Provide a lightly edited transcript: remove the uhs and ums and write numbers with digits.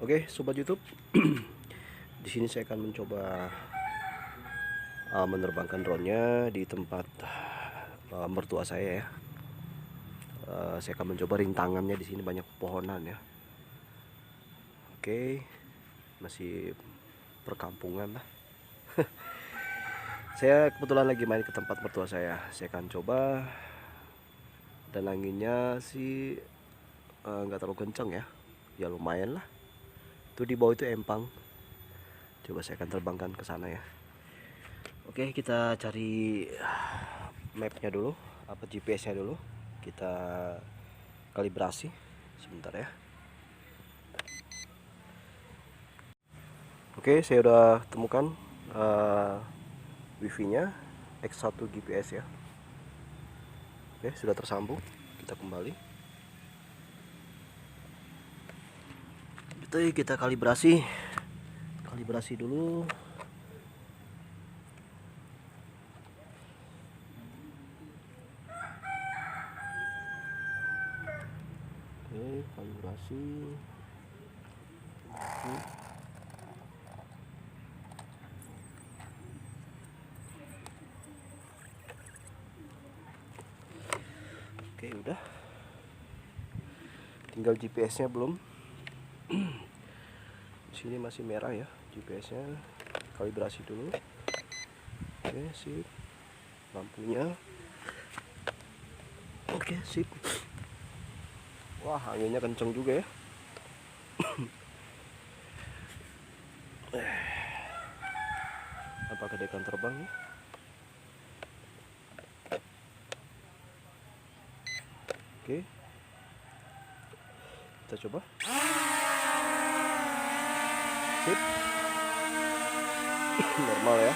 Oke, sobat YouTube. Di sini saya akan mencoba menerbangkan drone-nya di tempat mertua saya ya. Saya akan mencoba rintangannya. Di sini banyak pepohonan ya. Oke, masih perkampungan lah. Saya kebetulan lagi main ke tempat mertua saya. Saya akan coba, dan anginnya sih nggak terlalu kencang ya. Ya lumayan lah. Itu di bawah itu empang. Coba saya akan terbangkan ke sana ya. Oke, kita cari mapnya dulu, apa GPS-nya dulu. Kita kalibrasi sebentar ya. Oke, saya udah temukan wifi-nya X1 GPS ya. Oke, sudah tersambung. Kita kembali. Kita kalibrasi dulu. Oke, kalibrasi. Oke, udah. Tinggal GPS-nya belum. Di sini masih merah ya GPS-nya. Kalibrasi dulu. Oke, sip. Lampunya. Oke, sip. Wah, anginnya kenceng juga ya. Apakah dia akan terbang ya? Oke, kita coba. Sip. Normal ya.